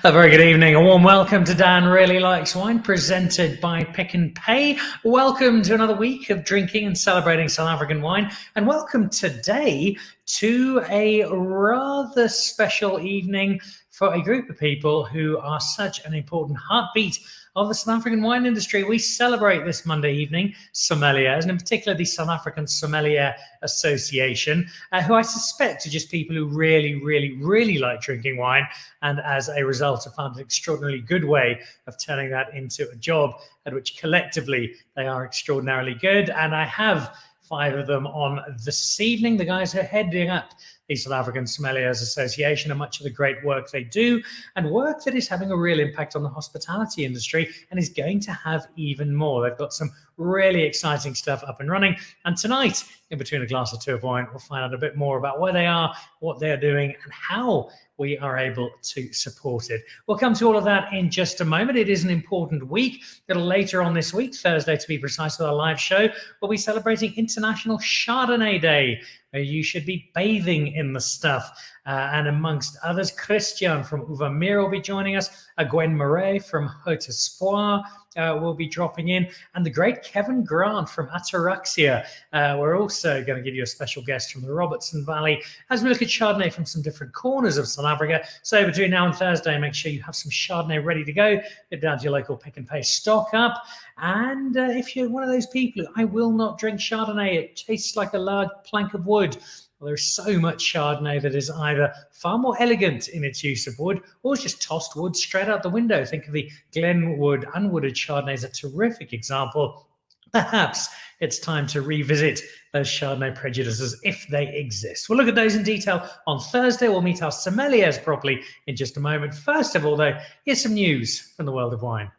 A very good evening. A warm welcome to Dan Really Likes Wine, presented by Pick n Pay. Welcome to another week of drinking and celebrating South African wine. And welcome today to a rather special evening for a group of people who are such an important heartbeat of the South African wine industry. We celebrate this Monday evening sommeliers, and in particular the South African Sommelier Association, who I suspect are just people who really like drinking wine, and as a result have found an extraordinarily good way of turning that into a job at which collectively they are extraordinarily good. And I have 5 of them on this evening, the guys who are heading up the South African Sommeliers Association, and much of the great work they do, and work that is having a real impact on the hospitality industry and is going to have even more. They've got some really exciting stuff up and running. And tonight, in between a glass or 2 of wine, we'll find out a bit more about where they are, what they're doing, and how we are able to support it. We'll come to all of that in just a moment. It is an important week. A little later on this week, Thursday to be precise, with our live show, we'll be celebrating International Chardonnay Day. You should be bathing in the stuff. And amongst others, Christian from Wayve will be joining us. Gwen Murray from Haute Espoir will be dropping in. And the great Kevin Grant from Ataraxia. We're also going to give you a special guest from the Robertson Valley as we look at Chardonnay from some different corners of South Africa. So between now and Thursday, make sure you have some Chardonnay ready to go. Get down to your local Pick n Pay stock up. And if you're one of those people who, I will not drink Chardonnay, it tastes like a large plank of wood. Well, there's so much Chardonnay that is either far more elegant in its use of wood, or it's just tossed wood straight out the window. Think of the Glenwood unwooded Chardonnay as a terrific example. Perhaps it's time to revisit those Chardonnay prejudices if they exist. We'll look at those in detail on Thursday. We'll meet our sommeliers properly in just a moment. First of all, though, here's some news from the world of wine.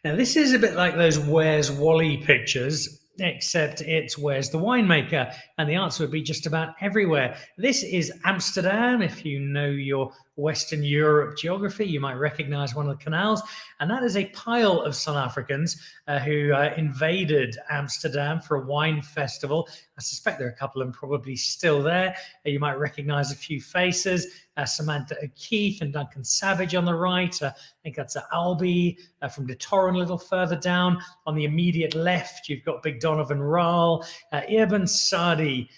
Now, this is a bit like those Where's Wally pictures, except it's Where's the Winemaker? And the answer would be just about everywhere. This is Amsterdam. If you know your Western Europe geography, you might recognize one of the canals. And that is a pile of South Africans who invaded Amsterdam for a wine festival. I suspect there are a couple of them probably still there. You might recognize a few faces. Samantha O'Keefe and Duncan Savage on the right. I think that's Albie from De Torren a little further down. On the immediate left, you've got Big Donovan Rahl, Irban Sadi,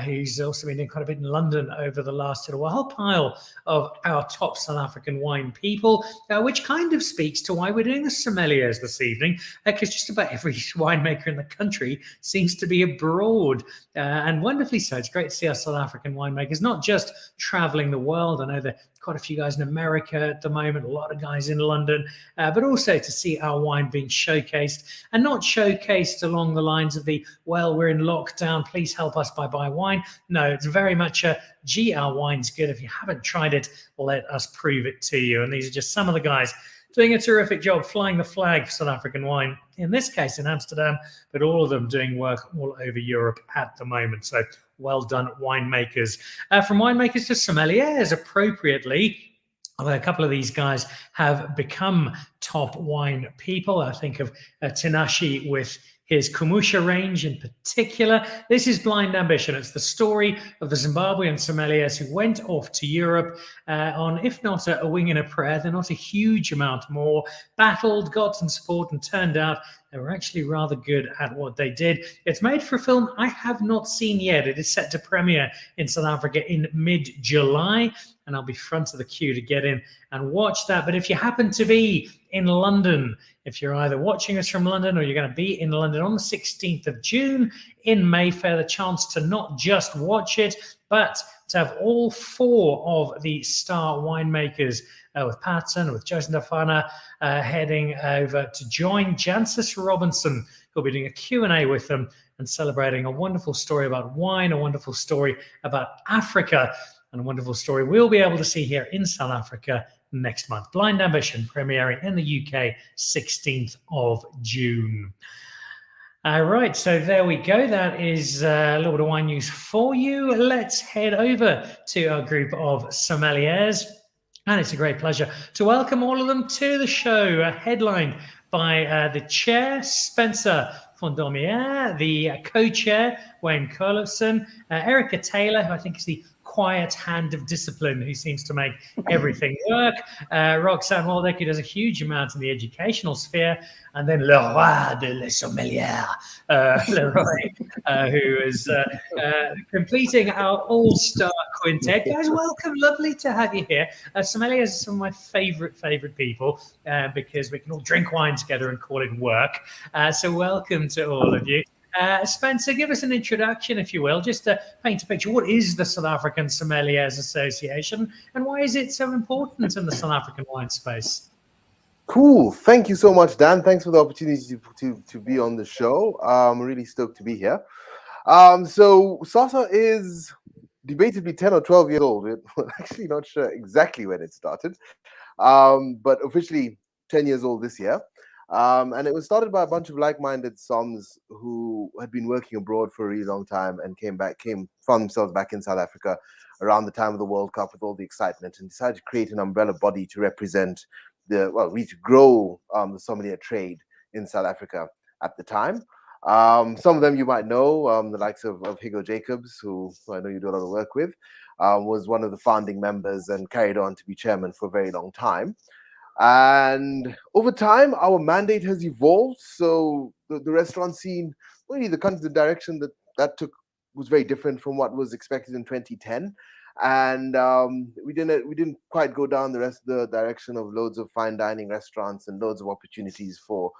who's also been doing quite a bit in London over the last little while. A whole pile of our top South African wine people, which kind of speaks to why we're doing the sommeliers this evening, because just about every winemaker in the country seems to be abroad, and wonderfully so. It's great to see our South African winemakers not just traveling the world. I know there are quite a few guys in America at the moment, a lot of guys in London, but also to see our wine being showcased, and not showcased along the lines of the, well, we're in lockdown, please help us by buy wine. No, it's very much a, gee, our wine's good. If you haven't tried it, let us prove it to you. And these are just some of the guys doing a terrific job flying the flag for South African wine, in this case in Amsterdam, but all of them doing work all over Europe at the moment. So well done, winemakers. From winemakers to sommeliers, appropriately, although a couple of these guys have become top wine people. I think of Tinashe with his Kumusha range in particular. This is Blind Ambition. It's the story of the Zimbabwean sommeliers who went off to Europe on, if not a wing and a prayer, then not a huge amount more, battled, got some support, and turned out they were actually rather good at what they did. It's made for a film I have not seen yet. It is set to premiere in South Africa in mid-July, and I'll be front of the queue to get in and watch that. But if you happen to be in London, if you're either watching us from London or you're going to be in London on the 16th of June in Mayfair, the chance to not just watch it, but to have all 4 of the star winemakers with Patson, with Jason Dafana, heading over to join Jancis Robinson, who'll be doing a Q&A with them and celebrating a wonderful story about wine, a wonderful story about Africa, and a wonderful story we'll be able to see here in South Africa next month. Blind Ambition premiering in the UK 16th of June. All right, so there we go. That is a little bit of wine news for you. Let's head over to our group of sommeliers. And it's a great pleasure to welcome all of them to the show, headlined by the chair, Spencer Fondaumiere, the co-chair, Wayve Kolevsohn, Erica Taylor, who I think is the quiet hand of discipline, who seems to make everything work, Roxan Waldeck, who does a huge amount in the educational sphere, and then Le Roi de les Sommeliers, Leroy, who is completing our all-star quintet. Guys, welcome. Lovely to have you here. Sommeliers are some of my favorite people because we can all drink wine together and call it work. So welcome to all of you. Spencer, give us an introduction, if you will, just to paint a picture. What is the South African Sommeliers Association, and why is it so important in the South African wine space? Cool. Thank you so much, Dan. Thanks for the opportunity to be on the show. I'm really stoked to be here. So SASA is debatably 10 or 12 years old. We're actually not sure exactly when it started, but officially 10 years old this year. And it was started by a bunch of like-minded Soms who had been working abroad for a really long time and found themselves back in South Africa around the time of the World Cup with all the excitement, and decided to create an umbrella body to represent to grow the sommelier trade in South Africa at the time. Some of them you might know, the likes of Hugo Jacobs, who I know you do a lot of work with, was one of the founding members and carried on to be chairman for a very long time. And over time, our mandate has evolved. So the restaurant scene, really the direction that took was very different from what was expected in 2010. And we didn't quite go down the direction of loads of fine dining restaurants and loads of opportunities for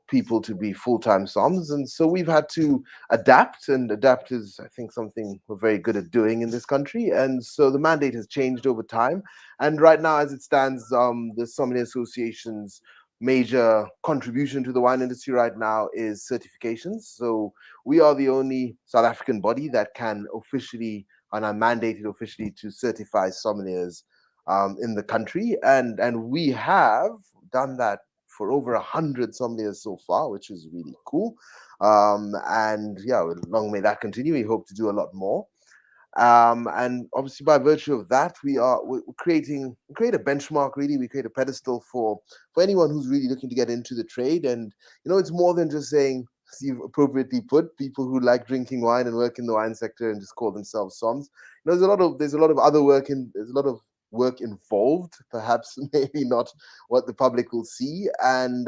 people to be full-time Soms. And so we've had to adapt, and adapt is, I think, something we're very good at doing in this country. And so the mandate has changed over time. And right now, as it stands, the Sommelier Association's major contribution to the wine industry right now is certifications. So we are the only South African body that can officially, and are mandated officially, to certify sommeliers in the country. And we have done that for over 100 sommeliers so far, which is really cool. And yeah, long may that continue. We hope to do a lot more. And obviously, by virtue of that, we're create a benchmark. Really, we create a pedestal for anyone who's really looking to get into the trade. And it's more than just saying, as you've appropriately put, people who like drinking wine and work in the wine sector and just call themselves Soms. There's a lot of other work there's a lot of work involved, perhaps maybe not what the public will see. And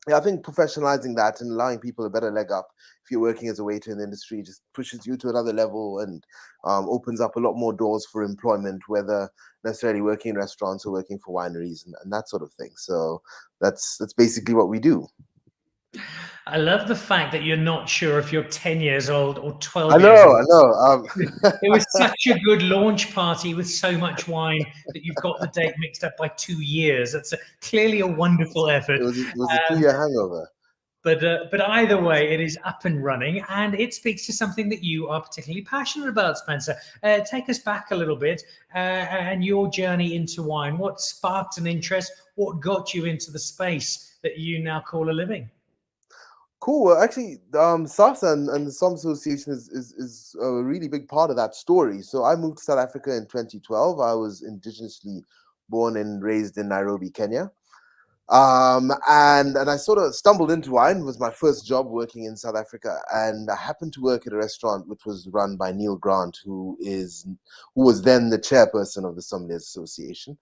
yeah, I think professionalizing that and allowing people a better leg up if you're working as a waiter in the industry just pushes you to another level and opens up a lot more doors for employment, whether necessarily working in restaurants or working for wineries and that sort of thing. So that's basically what we do. I love the fact that you're not sure if you're 10 years old or 12 I years know, old. I know. It was such a good launch party with so much wine that you've got the date mixed up by 2 years. That's clearly a wonderful effort. It was a 2-year hangover. But either way, it is up and running, and it speaks to something that you are particularly passionate about, Spencer. Take us back a little bit and your journey into wine. What sparked an interest? What got you into the space that you now call a living? Cool. Well, actually, SASA and the Som Association is a really big part of that story. So I moved to South Africa in 2012. I was indigenously born and raised in Nairobi, Kenya. And I sort of stumbled into wine. It was my first job working in South Africa, and I happened to work at a restaurant which was run by Neil Grant, who was then the chairperson of the Sommeliers Association.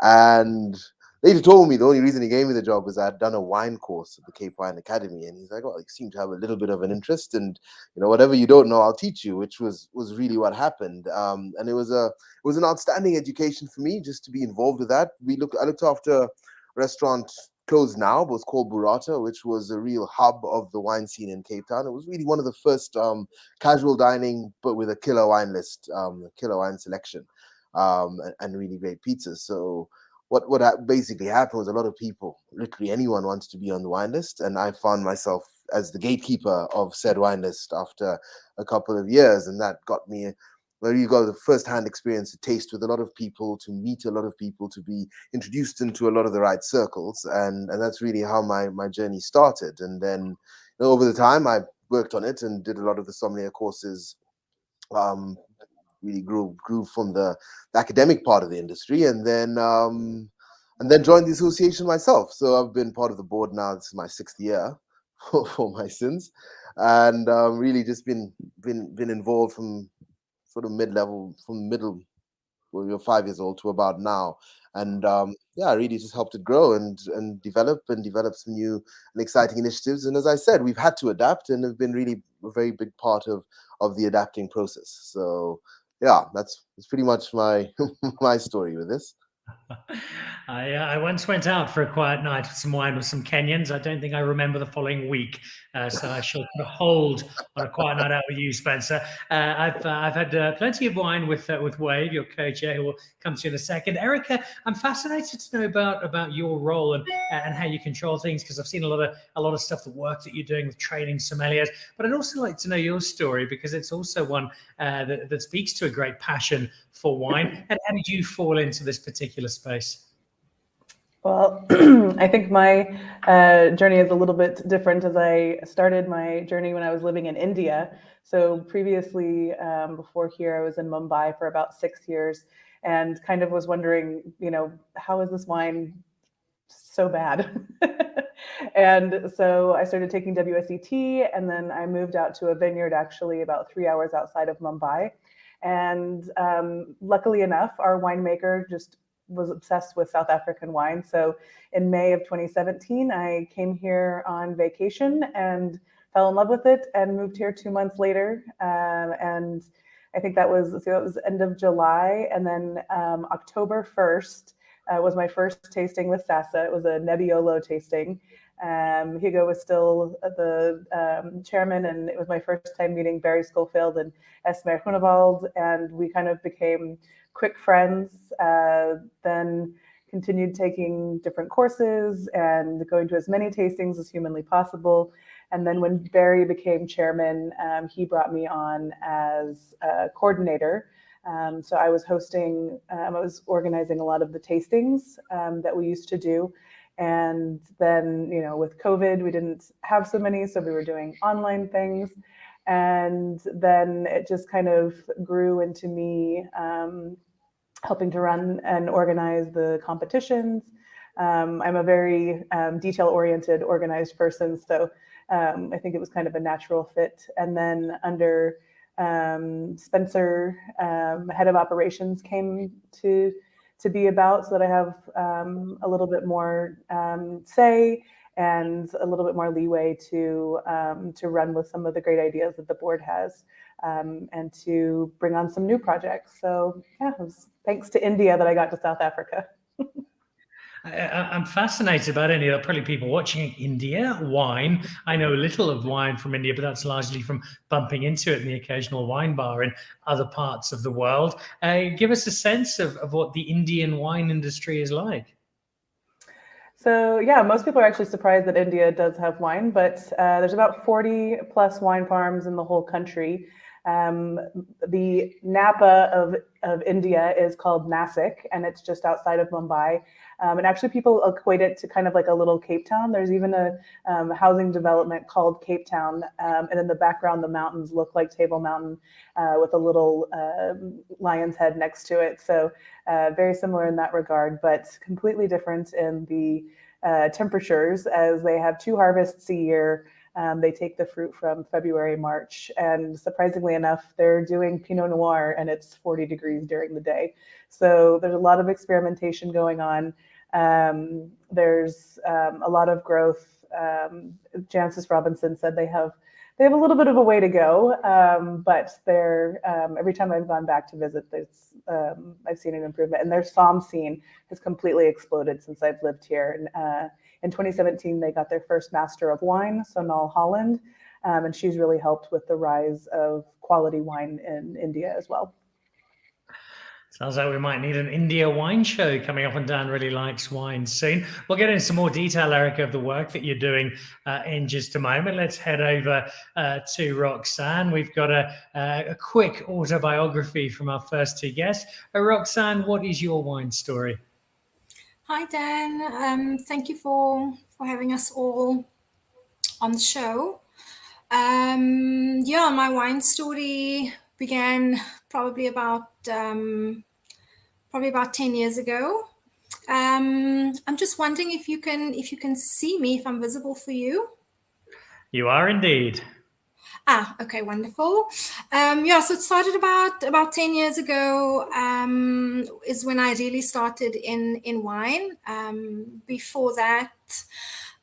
And later told me the only reason he gave me the job was I had done a wine course at the Cape Wine Academy, and he's like, "Well, you seem to have a little bit of an interest, and whatever you don't know, I'll teach you," which was really what happened. And it was an outstanding education for me just to be involved with that. I looked after restaurant closed now, but was called Burrata, which was a real hub of the wine scene in Cape Town. It was really one of the first casual dining, but with a killer wine list, a killer wine selection, and really great pizzas. So what basically happened was a lot of people, literally anyone, wanted to be on the wine list, and I found myself as the gatekeeper of said wine list after a couple of years, and that got me where you got the first-hand experience to taste with a lot of people, to meet a lot of people, to be introduced into a lot of the right circles. And that's really how my journey started. And then over the time, I worked on it and did a lot of the sommelier courses really grew from the academic part of the industry, and then joined the association myself. So I've been part of the board now. This is my 6th year for my sins, and really just been involved from sort of mid-level, from middle when we were 5 years old to about now. And yeah, really just helped it grow and develop some new and exciting initiatives. And as I said, we've had to adapt and have been really a very big part of the adapting process. So yeah, that's pretty much my my story with this. I once went out for a quiet night with some wine with some Kenyans. I don't think I remember the following week, so I shall put a hold on a quiet night out with you, Spencer. I've had plenty of wine with Wayve, your co-chair, who will come to you in a second. Erica, I'm fascinated to know about your role and how you control things, because I've seen a lot of stuff, the work that you're doing with training sommeliers. But I'd also like to know your story, because it's also one that speaks to a great passion for wine. And how did you fall into this particular space? Well, I think my journey is a little bit different, as I started my journey when I was living in India. So previously, before here, I was in Mumbai for about 6 years, and kind of was wondering, how is this wine so bad? And so I started taking WSET, and then I moved out to a vineyard actually about 3 hours outside of Mumbai. And luckily enough, our winemaker just was obsessed with South African wine. So in May of 2017, I came here on vacation and fell in love with it and moved here 2 months later. And I think that was end of July. And then October 1st was my first tasting with Sasa. It was a Nebbiolo tasting. Hugo was still the chairman, and it was my first time meeting Barry Schofield and Esmer Hunewald, and we kind of became quick friends. Then continued taking different courses and going to as many tastings as humanly possible. And then when Barry became chairman, he brought me on as a coordinator. So I was I was organizing a lot of the tastings that we used to do. And then, with COVID, we didn't have so many, so we were doing online things. And then it just kind of grew into me helping to run and organize the competitions. I'm a very detail-oriented, organized person, so I think it was kind of a natural fit. And then under Spencer, head of operations came to be about, so that I have a little bit more say and a little bit more leeway to run with some of the great ideas that the board has, and to bring on some new projects. So yeah, it was thanks to India that I got to South Africa. I'm fascinated about India. There are probably people watching India, wine. I know little of wine from India, but that's largely from bumping into it in the occasional wine bar in other parts of the world. Give us a sense of what the Indian wine industry is like. So yeah, most people are actually surprised that India does have wine, but there's about 40 plus wine farms in the whole country. The Napa of India is called Nasik, and it's just outside of Mumbai. And actually people equate it to kind of like a little Cape Town. There's even a housing development called Cape Town. And in the background, the mountains look like Table Mountain with a little lion's head next to it. So very similar in that regard, but completely different in the temperatures, as they have 2 harvests a year. They take the fruit from February, March, and surprisingly enough, they're doing Pinot Noir, and it's 40 degrees during the day. So there's a lot of experimentation going on. There's a lot of growth. Jancis Robinson said they have a little bit of a way to go, but they're every time I've gone back to visit, I've seen an improvement, and their Somm scene has completely exploded since I've lived here. And in 2017, they got their first Master of Wine, Sonal Holland, and she's really helped with the rise of quality wine in India as well. Sounds like we might need an India wine show coming up, and Dan really likes wine soon. We'll get into some more detail, Erica, of the work that you're doing in just a moment. Let's head over to Roxanne. We've got a quick autobiography from our first 2 guests. Roxanne, what is your wine story? Hi, Dan. Thank you for having us all on the show. My wine story began probably about 10 years ago. I'm just wondering if you can see me, if I'm visible for you. You are indeed. Okay, wonderful. So it started about 10 years ago, is when I really started in wine. Before that,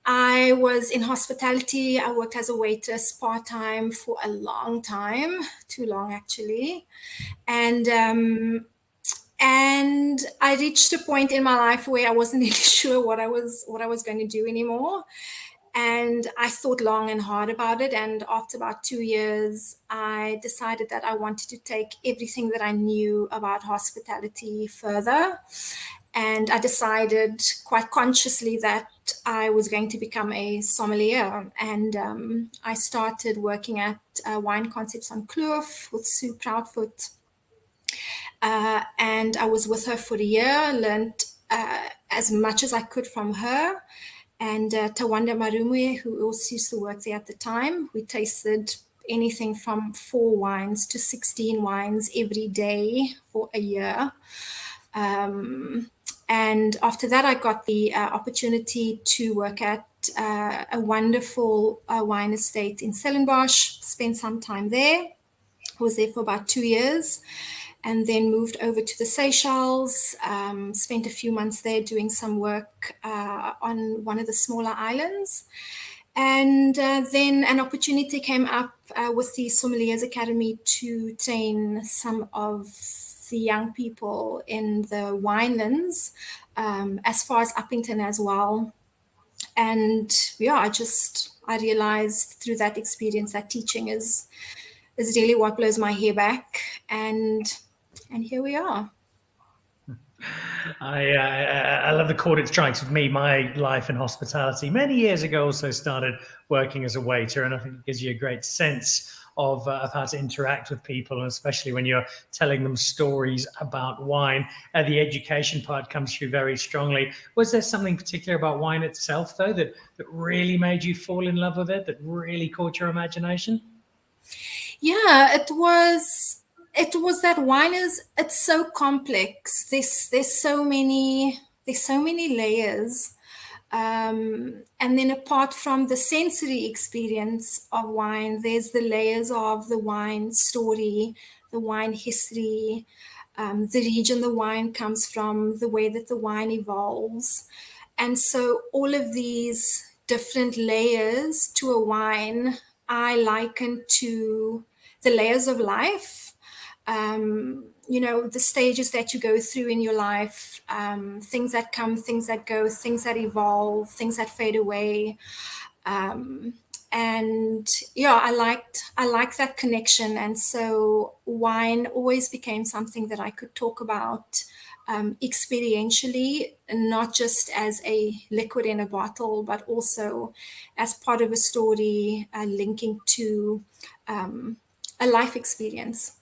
I was in hospitality. I worked as a waitress part-time for a long time, too long actually. And I reached a point in my life where I wasn't really sure what I was going to do anymore. And I thought long and hard about it. And after about 2 years, I decided that I wanted to take everything that I knew about hospitality further. And I decided quite consciously that I was going to become a sommelier. And I started working at Wine Concepts on Kloof with Sue Proudfoot. And I was with her for a year, learned as much as I could from her. And Tawanda Marumwe, who also used to work there at the time, we tasted anything from 4 wines to 16 wines every day for a year. And after that, I got the opportunity to work at a wonderful wine estate in Stellenbosch, spent some time there. I was there for about 2 years. And then moved over to the Seychelles, spent a few months there doing some work on one of the smaller islands. And then an opportunity came up with the Sommeliers Academy to train some of the young people in the winelands, as far as Uppington as well. And I realized through that experience that teaching is really what blows my hair back. And here we are. I love the chord it strikes with me. My life in hospitality many years ago also started working as a waiter, and I think it gives you a great sense of how to interact with people, and especially when you're telling them stories about wine. The education part comes through very strongly. Was there something particular about wine itself, though, that really made you fall in love with it, that really caught your imagination? Yeah, it was that wine it's so complex. There's so many layers. And then apart from the sensory experience of wine, there's the layers of the wine story, the wine history, the region the wine comes from, the way that the wine evolves. And so all of these different layers to a wine, I liken to the layers of life. The stages that you go through in your life, things that come, things that go, things that evolve, things that fade away. I liked that connection. And so wine always became something that I could talk about experientially, not just as a liquid in a bottle, but also as part of a story linking to a life experience.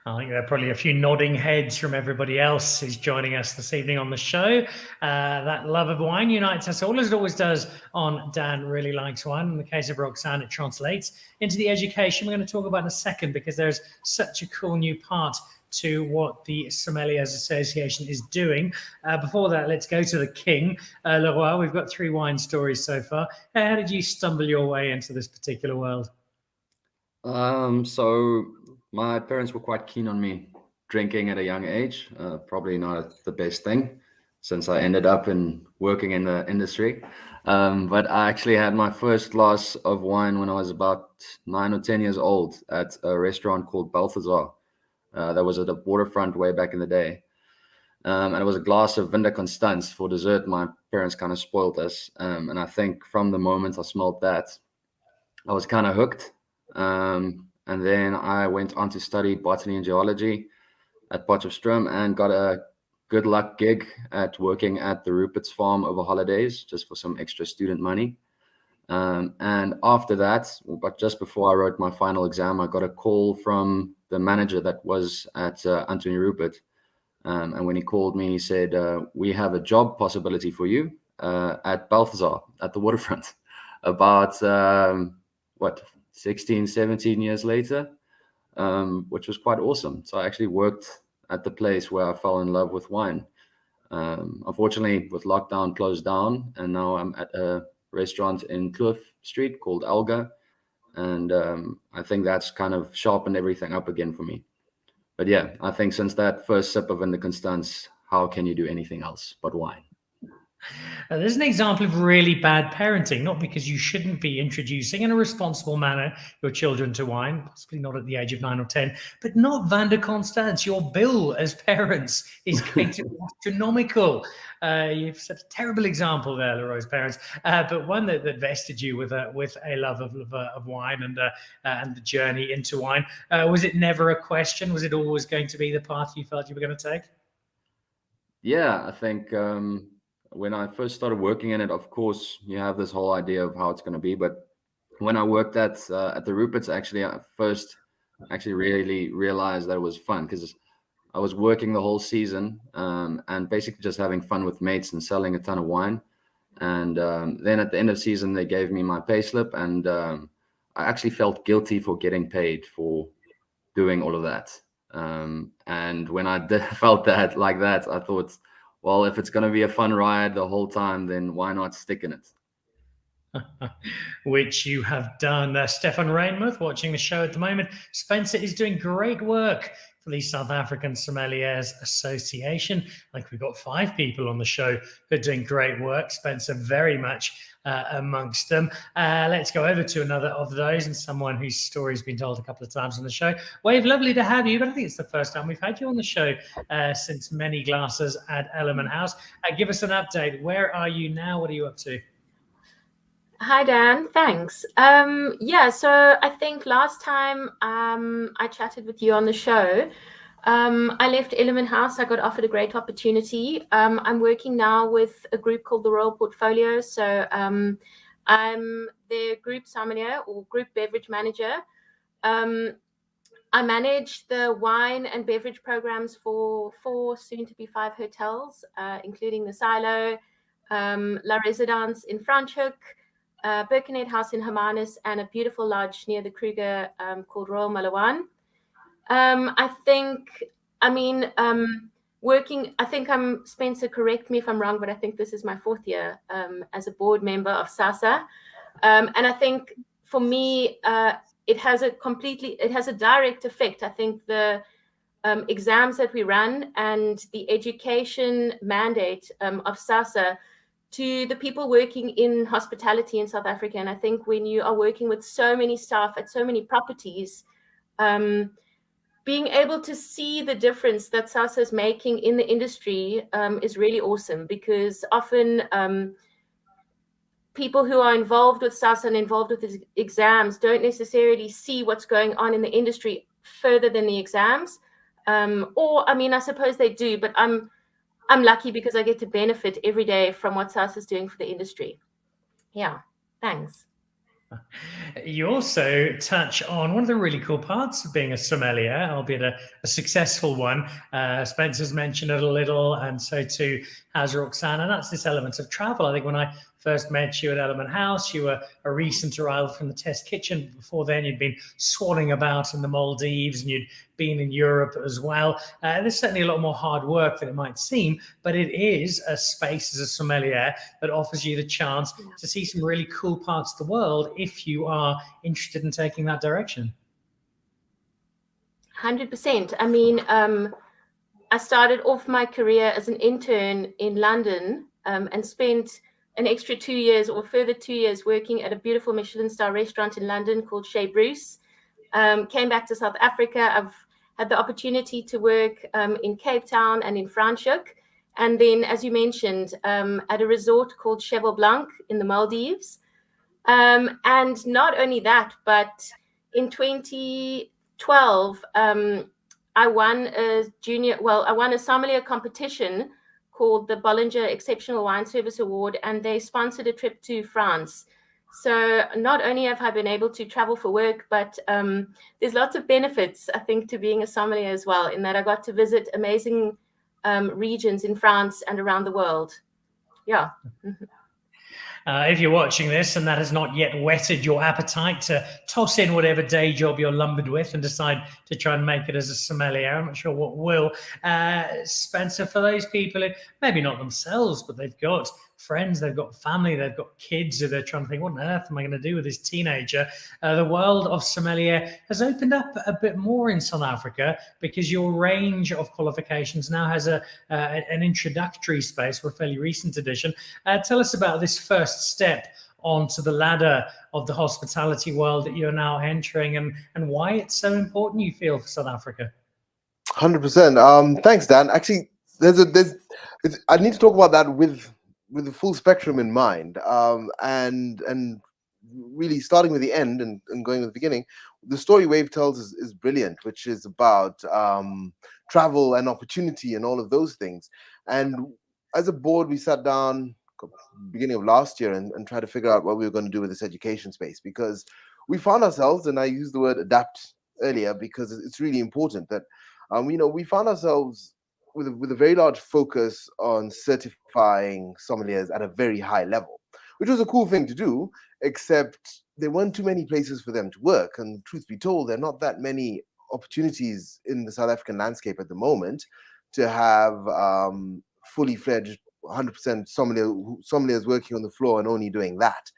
I think there are probably a few nodding heads from everybody else who's joining us this evening on the show. That love of wine unites us all, as it always does on Dan Really Likes Wine. In the case of Roxanne, it translates into the education we're going to talk about in a second, because there's such a cool new part to what the Sommeliers Association is doing. Before that, let's go to the king, Leroy. We've got 3 wine stories so far. How did you stumble your way into this particular world? So my parents were quite keen on me drinking at a young age. Probably not the best thing, since I ended up working in the industry. But I actually had my first glass of wine when I was about 9 or 10 years old at a restaurant called Balthazar. That was at the waterfront way back in the day. And it was a glass of Vinda Constance for dessert. My parents kind of spoiled us. And I think from the moment I smelled that, I was kind of hooked. And then I went on to study botany and geology at Potchefstroom and got a good luck gig at working at the Rupert's farm over holidays, just for some extra student money. And after that, but just before I wrote my final exam, I got a call from the manager that was at Anthony Rupert. And when he called me, he said, we have a job possibility for you at Balthazar at the waterfront. About, 16, 17 years later. which was quite awesome. So I actually worked at the place where I fell in love with wine. Unfortunately, with lockdown closed down, and now I'm at a restaurant in Kloof Street called Alga, and I think that's kind of sharpened everything up again for me. But yeah, I think since that first sip of Constance, how can you do anything else but wine? There's an example of really bad parenting, not because you shouldn't be introducing in a responsible manner your children to wine, possibly not at the age of 9 or 10, but not Van der Constance. Your bill as parents is going to be astronomical. You've set a terrible example there, Leroy's parents, but one that vested you with a love of wine and the journey into wine. Was it never a question? Was it always going to be the path you felt you were going to take? Yeah, I think when I first started working in it, of course, you have this whole idea of how it's going to be. But when I worked at the Rupert's, actually, I first really realized that it was fun, because I was working the whole season and basically just having fun with mates and selling a ton of wine. And then at the end of the season, they gave me my pay slip, and I actually felt guilty for getting paid for doing all of that. And when I felt that like that, I thought, well, if it's going to be a fun ride the whole time, then why not stick in it? Which you have done. Stefan Rainmuth, watching the show at the moment. Spencer is doing great work for the South African Sommeliers Association. Like, we've got 5 people on the show who are doing great work. Spencer very much amongst them. Let's go over to another of those, and someone whose story has been told a couple of times on the show. Wayve, lovely to have you, but I think it's the first time we've had you on the show since many glasses at Element House. Give us an update. Where are you now? What are you up to? Hi, Dan. Thanks. Yeah, so I think last time I chatted with you on the show, I left Element House. I got offered a great opportunity. I'm working now with a group called the Royal Portfolio. So I'm their group sommelier or group beverage manager. I manage the wine and beverage programs for 4, soon to be 5 hotels, including the Silo, La Residence in Franschhoek, Birkenhead House in Hermanus, and a beautiful lodge near the Kruger called Royal Malawan. I think I'm Spencer, correct me if I'm wrong, but I think this is my 4th year as a board member of SASA. And I think for me, it has a direct effect. I think the exams that we run and the education mandate of SASA to the people working in hospitality in South Africa. And I think when you are working with so many staff at so many properties, being able to see the difference that SASA is making in the industry is really awesome, because often people who are involved with SASA and involved with the exams don't necessarily see what's going on in the industry further than the exams. I suppose they do, but I'm lucky because I get to benefit every day from what SASA is doing for the industry. Yeah, thanks. You also touch on one of the really cool parts of being a sommelier, albeit a successful one. Spencer's mentioned it a little, and so too has Roxanne, and that's this element of travel. I think when I first met you at Element House, you were a recent arrival from the test kitchen. Before then, you'd been swanning about in the Maldives, and you'd been in Europe as well. There's certainly a lot more hard work than it might seem, but it is a space as a sommelier that offers you the chance to see some really cool parts of the world if you are interested in taking that direction. 100%. I mean, I started off my career as an intern in London and spent an extra 2 years or further 2 years working at a beautiful Michelin star restaurant in London called Chez Bruce. Came back to South Africa. I've had the opportunity to work in Cape Town and in Franschhoek. And then, as you mentioned, at a resort called Cheval Blanc in the Maldives. And not only that, but in 2012, I won a sommelier competition called the Bollinger Exceptional Wine Service Award, and they sponsored a trip to France. So not only have I been able to travel for work, but there's lots of benefits, I think, to being a sommelier as well, in that I got to visit amazing regions in France and around the world. Yeah. If you're watching this and that has not yet whetted your appetite to toss in whatever day job you're lumbered with and decide to try and make it as a sommelier, I'm not sure what will. Spencer, for those people who maybe not themselves, but they've got friends, they've got family, they've got kids who they're trying to think, what on earth am I going to do with this teenager? The world of sommelier has opened up a bit more in South Africa because your range of qualifications now has an introductory space for a fairly recent edition. Tell us about this first step onto the ladder of the hospitality world that you're now entering, and why it's so important, you feel, for South Africa. 100%. Thanks, Dan. Actually, I need to talk about that with the full spectrum in mind, and really starting with the end and going with the beginning. The story Wayve tells is brilliant, which is about travel and opportunity and all of those things. And as a board, we sat down beginning of last year and tried to figure out what we were going to do with this education space, because we found ourselves, and I used the word adapt earlier because it's really important that we found ourselves with a very large focus on certifying sommeliers at a very high level, which was a cool thing to do, except there weren't too many places for them to work. And truth be told, there are not that many opportunities in the South African landscape at the moment to have fully fledged 100% sommeliers working on the floor and only doing that.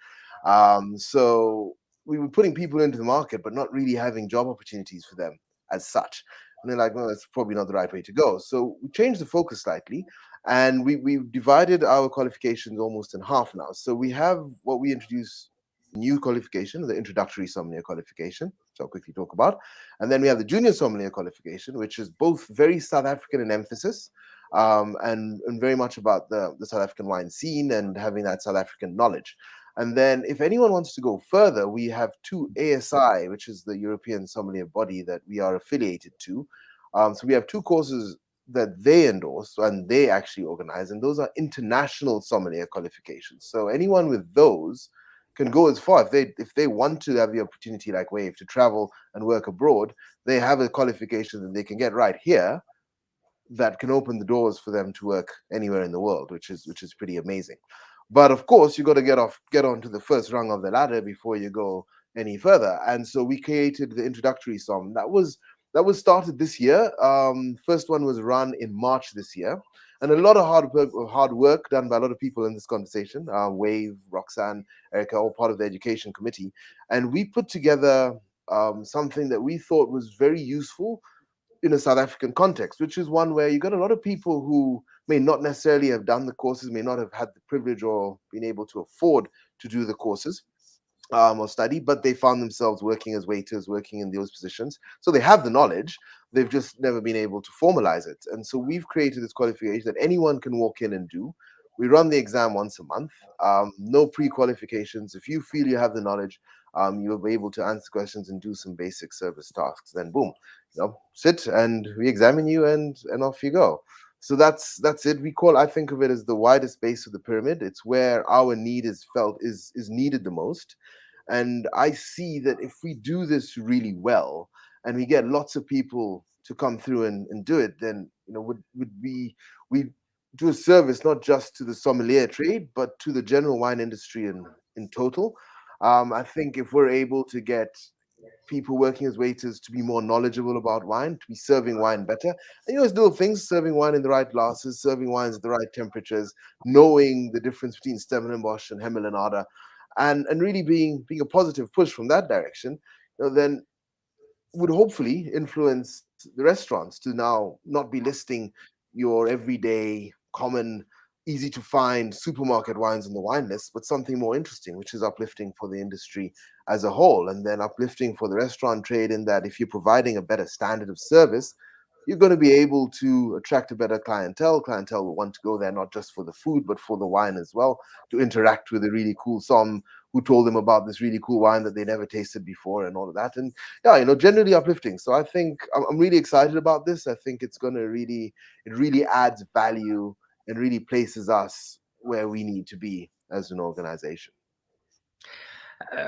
So we were putting people into the market, but not really having job opportunities for them as such. And they're like, well, that's probably not the right way to go. So we changed the focus slightly, and we've divided our qualifications almost in half now. So we have what we introduce new qualification, the introductory sommelier qualification, which I'll quickly talk about. And then we have the junior sommelier qualification, which is both very South African in emphasis, and very much about the South African wine scene and having that South African knowledge. And then if anyone wants to go further, we have 2 ASI, which is the European sommelier body that we are affiliated to. So we have 2 courses that they endorse and they actually organize, and those are international sommelier qualifications. So anyone with those can go as far. If they want to have the opportunity, like Wayve, to travel and work abroad, they have a qualification that they can get right here that can open the doors for them to work anywhere in the world, which is pretty amazing. But of course, you got to get onto the first rung of the ladder before you go any further. And so we created the introductory SOM. That was started this year. First one was run in March this year, and a lot of hard work done by a lot of people in this conversation. Wayve, Roxan, Erica, all part of the education committee, and we put together something that we thought was very useful in a South African context, which is one where you got a lot of people who may not necessarily have done the courses, may not have had the privilege or been able to afford to do the courses or study, but they found themselves working as waiters, working in those positions. So they have the knowledge, they've just never been able to formalize it. And so we've created this qualification that anyone can walk in and do. We run the exam once a month, no pre-qualifications. If you feel you have the knowledge, you'll be able to answer questions and do some basic service tasks. Then boom, sit and we examine you and off you go. So that's it. I think of it as the widest base of the pyramid. It's where our need is felt is needed the most. And I see that if we do this really well and we get lots of people to come through and do it, then we do a service not just to the sommelier trade, but to the general wine industry in total. I think if we're able to get people working as waiters to be more knowledgeable about wine, to be serving wine better, and it's little things, serving wine in the right glasses, serving wines at the right temperatures, knowing the difference between Stellenbosch and Hemelanada, and really being a positive push from that direction, then would hopefully influence the restaurants to now not be listing your everyday common easy to find supermarket wines on the wine list, but something more interesting, which is uplifting for the industry as a whole, and then uplifting for the restaurant trade in that if you're providing a better standard of service, you're going to be able to attract a better clientele. Clientele will want to go there not just for the food, but for the wine as well, to interact with a really cool som who told them about this really cool wine that they never tasted before and all of that. And generally uplifting. So I think I'm really excited about this. I think it's going to really adds value and really places us where we need to be as an organization.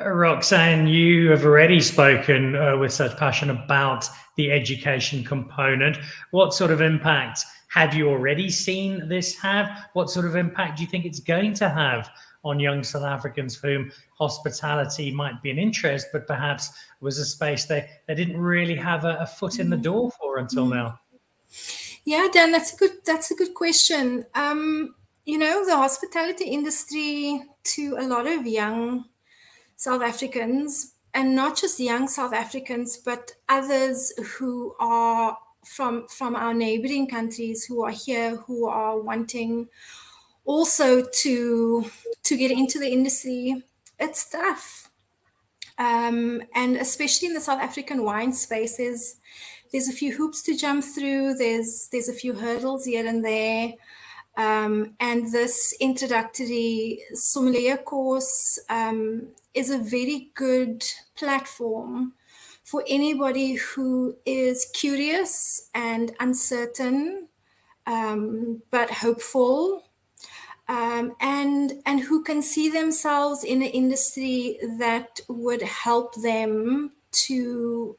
Roxanne, you have already spoken with such passion about the education component. What sort of impact have you already seen this have? What sort of impact do you think it's going to have on young South Africans for whom hospitality might be an interest, but perhaps was a space they didn't really have a foot in the door for until now? Yeah, Dan, that's a good question. The hospitality industry to a lot of young South Africans, and not just young South Africans, but others who are from our neighboring countries who are here, who are wanting also to get into the industry. It's tough. And especially in the South African wine space, there's a few hoops to jump through. There's a few hurdles here and there. And this introductory sommelier course is a very good platform for anybody who is curious and uncertain, but hopeful, and who can see themselves in an industry that would help them to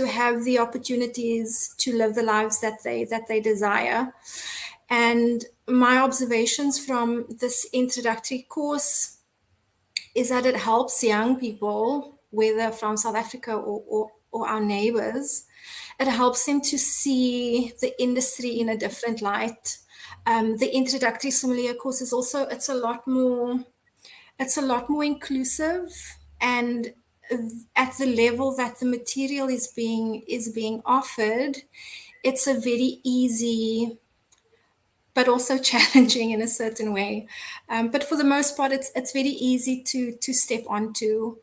have the opportunities to live the lives that they desire. And my observations from this introductory course is that it helps young people, whether from South Africa or our neighbors, it helps them to see the industry in a different light. The introductory sommelier course is also, it's a lot more inclusive, and at the level that the material is being offered, it's a very easy but also challenging in a certain way. But for the most part, it's very easy to step onto.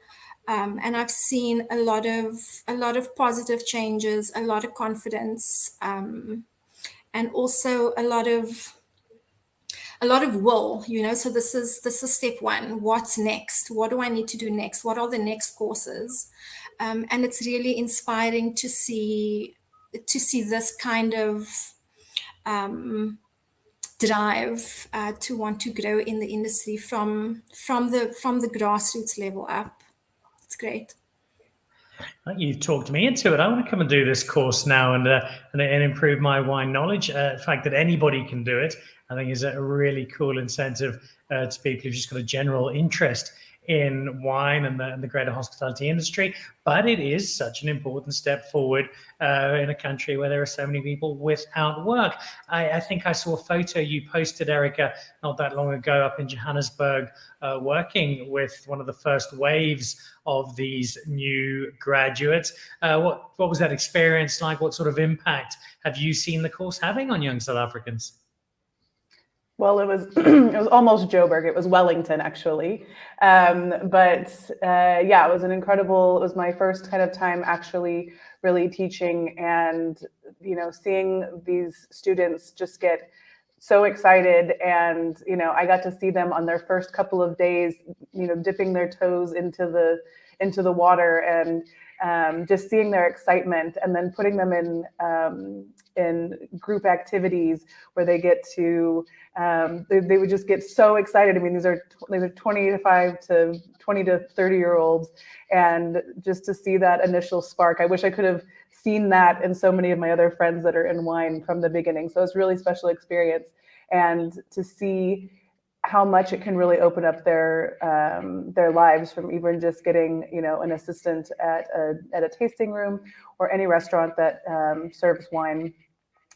And I've seen a lot of positive changes, a lot of confidence, and also a lot of will, So this is step one. What's next? What do I need to do next? What are the next courses? And it's really inspiring to see this kind of drive to want to grow in the industry from the grassroots level up. It's great. You've talked me into it. I want to come and do this course now and improve my wine knowledge. The fact that anybody can do it, I think, is a really cool incentive to people who've just got a general interest in wine and the greater hospitality industry. But it is such an important step forward in a country where there are so many people without work. I think I saw a photo you posted, Erica, not that long ago up in Johannesburg, working with one of the first waves of these new graduates. What was that experience like? What sort of impact have you seen the course having on young South Africans? Well, it was it was almost Joburg. It was Wellington, actually. But it was it was my first kind of time actually really teaching, and seeing these students just get so excited, and I got to see them on their first couple of days, dipping their toes into the water, and just seeing their excitement, and then putting them in group activities where they get to they would just get so excited. I mean, these are 25 to 20 to 30-year-olds, and just to see that initial spark. I wish I could have seen that in so many of my other friends that are in wine from the beginning. So it's a really special experience, and to see how much it can really open up their lives, from even just getting an assistant at a tasting room or any restaurant that serves wine.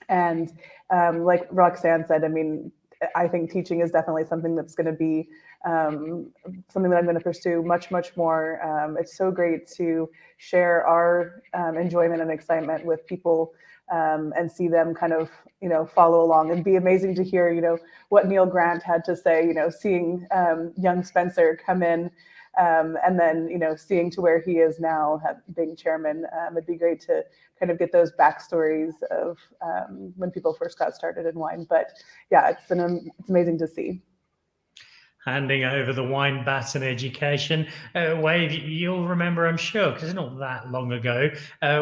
And like Roxanne said, I mean, I think teaching is definitely something that's going to be something that I'm going to pursue much more. It's so great to share our enjoyment and excitement with people, and see them kind of follow along. And be amazing to hear what Neil Grant had to say, seeing young Spencer come in, and then seeing to where he is now, being chairman. It'd be great to kind of get those backstories of when people first got started in wine. But yeah, it's amazing to see. Handing over the wine baton education. Wayve, you'll remember, I'm sure, because it's not that long ago,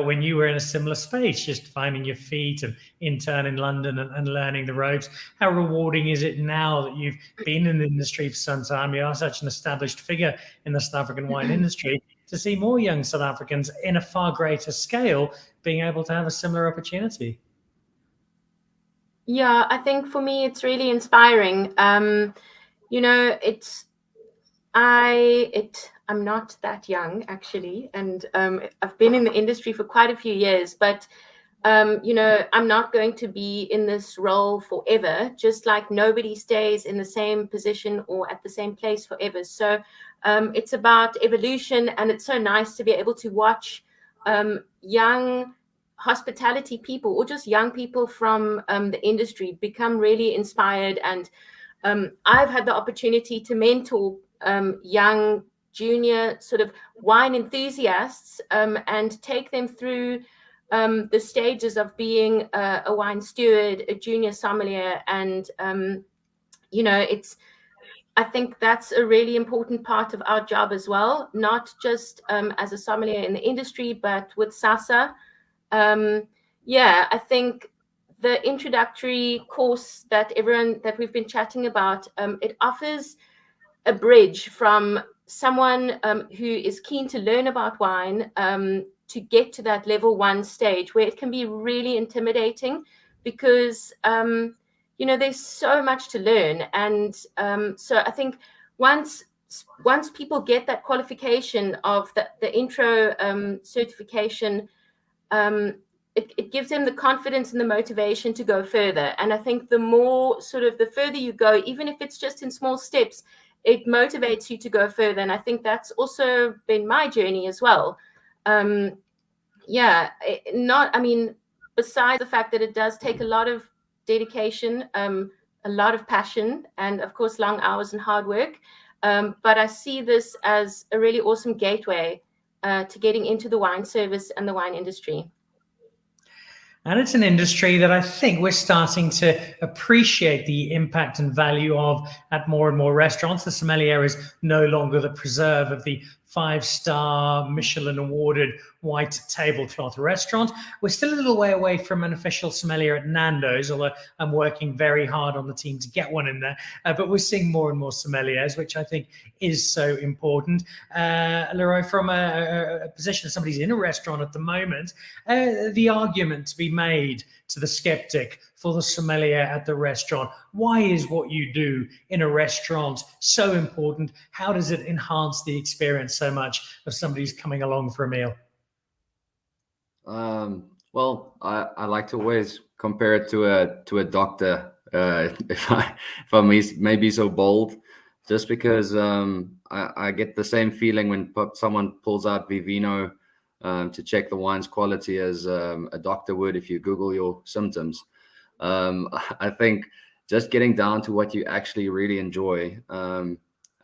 when you were in a similar space, just finding your feet and intern in London and learning the ropes. How rewarding is it now that you've been in the industry for some time? You are such an established figure in the South African wine industry, to see more young South Africans in a far greater scale being able to have a similar opportunity? Yeah, I think for me, it's really inspiring. I'm not that young actually, and I've been in the industry for quite a few years, but I'm not going to be in this role forever, just like nobody stays in the same position or at the same place forever. So it's about evolution, and it's so nice to be able to watch young hospitality people, or just young people from the industry, become really inspired. And I've had the opportunity to mentor young junior sort of wine enthusiasts and take them through the stages of being a wine steward, a junior sommelier. And I think that's a really important part of our job as well, not just as a sommelier in the industry, but with SASA. I think the introductory course that we've been chatting about, it offers a bridge from someone who is keen to learn about wine to get to that level 1 stage, where it can be really intimidating because there's so much to learn. And so I think once people get that qualification of the intro certification, it gives them the confidence and the motivation to go further. And I think the further you go, even if it's just in small steps, it motivates you to go further. And I think that's also been my journey as well. Besides the fact that it does take a lot of dedication, a lot of passion, and of course long hours and hard work, but I see this as a really awesome gateway to getting into the wine service and the wine industry. And it's an industry that I think we're starting to appreciate the impact and value of at more and more restaurants. The sommelier is no longer the preserve of the 5-star Michelin awarded white tablecloth restaurant. We're still a little way away from an official sommelier at Nando's, although I'm working very hard on the team to get one in there. But we're seeing more and more sommeliers, which I think is so important. Leroy, from a position of somebody's in a restaurant at the moment, the argument to be made to the skeptic for the sommelier at the restaurant: why is what you do in a restaurant so important? How does it enhance the experience so much of somebody who's coming along for a meal? Well, I like to always compare it to a doctor, if I may be so bold, just because I get the same feeling when someone pulls out Vivino to check the wine's quality as a doctor would if you Google your symptoms. I think just getting down to what you actually really enjoy.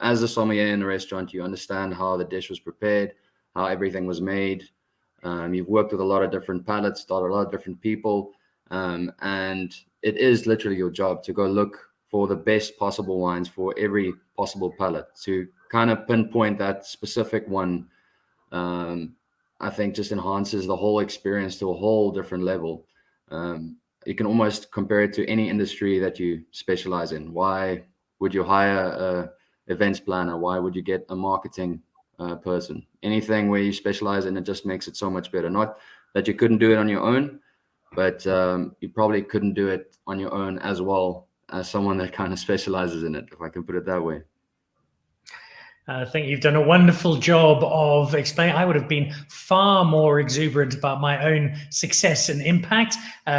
As a sommelier in a restaurant, you understand how the dish was prepared, how everything was made. You've worked with a lot of different palates, a lot of different people, and it is literally your job to go look for the best possible wines for every possible palate, to kind of pinpoint that specific one. I think just enhances the whole experience to a whole different level. You can almost compare it to any industry that you specialize in. Why would you hire a events planner? Why would you get a marketing person? Anything where you specialize in, it just makes it so much better. Not that you couldn't do it on your own, but you probably couldn't do it on your own as well as someone that kind of specializes in it, if I can put it that way. I think you've done a wonderful job of explaining. I would have been far more exuberant about my own success and impact.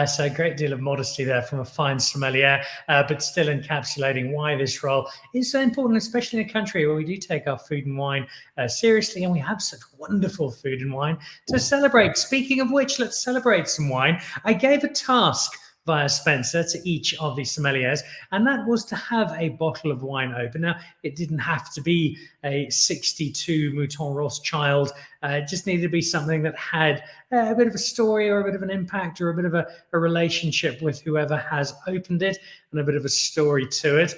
So a great deal of modesty there from a fine sommelier, but still encapsulating why this role is so important, especially in a country where we do take our food and wine seriously, and we have such wonderful food and wine to celebrate. Speaking of which, let's celebrate some wine. I gave a task via Spencer to each of the sommeliers, and that was to have a bottle of wine open. Now, it didn't have to be a 62 Mouton Rothschild. It just needed to be something that had a bit of a story or a bit of an impact or a bit of a relationship with whoever has opened it, and a bit of a story to it.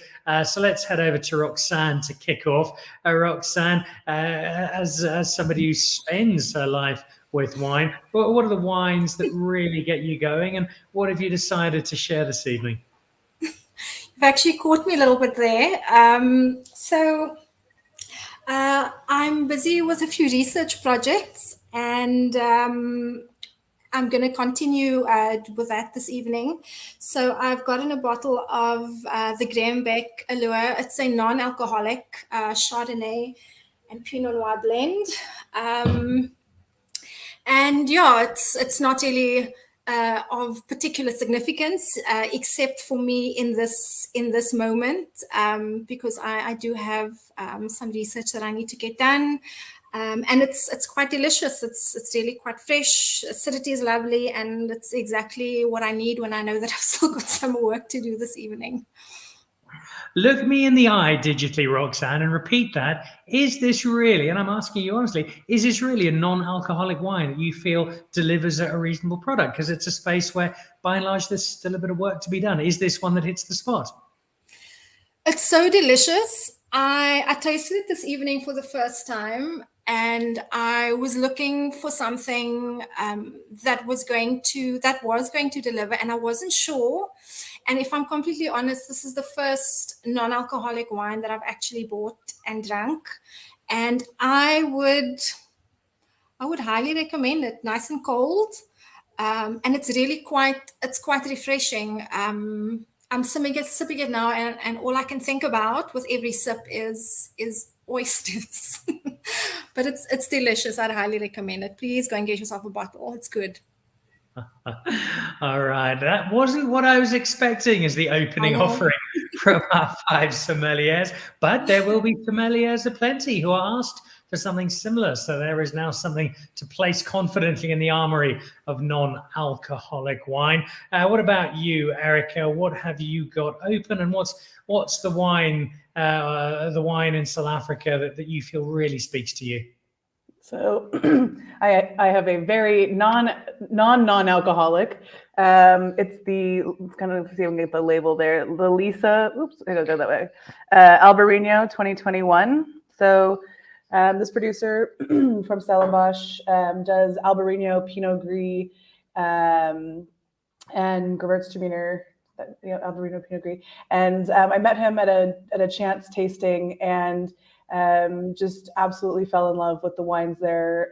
So let's head over to Roxan to kick off. Roxan, as somebody who spends her life with wine, what are the wines that really get you going, and what have you decided to share this evening? You've actually caught me a little bit there. I'm busy with a few research projects, and I'm going to continue with that this evening. So I've gotten a bottle of the Graham-Beck Allure. It's a non-alcoholic Chardonnay and Pinot Noir blend. And yeah, it's not really of particular significance, except for me in this moment, because I do have some research that I need to get done. And it's quite delicious. It's really quite fresh. Acidity is lovely, and it's exactly what I need when I know that I've still got some work to do this evening. Look me in the eye digitally, Roxanne, and repeat that. Is this really, and I'm asking you honestly, is this really a non-alcoholic wine that you feel delivers a reasonable product? Because it's a space where, by and large, there's still a bit of work to be done. Is this one that hits the spot? It's so delicious. I tasted it this evening for the first time, and I was looking for something that was going to deliver, and I wasn't sure. And if I'm completely honest, this is the first non-alcoholic wine that I've actually bought and drunk, and I would highly recommend it. Nice and cold, and it's really quite refreshing. I'm sipping it now, and all I can think about with every sip is oysters. But it's delicious. I'd highly recommend it. Please go and get yourself a bottle. It's good. All right, that wasn't what I was expecting as the opening offering from our 5 sommeliers, but there will be sommeliers aplenty who are asked for something similar. So there is now something to place confidently in the armory of non-alcoholic wine. What about you, Erica? What have you got open, and what's the wine in South Africa that you feel really speaks to you? So I have a very non-alcoholic. It's kind of, see if we can get the label there. The Lisa, oops, I gotta go that way. Albarino 2021. So this producer from Stellenbosch does Albarino, Pinot Gris, and Gewürztraminer. Albarino, Pinot Gris. And I met him at a chance tasting, and just absolutely fell in love with the wines there.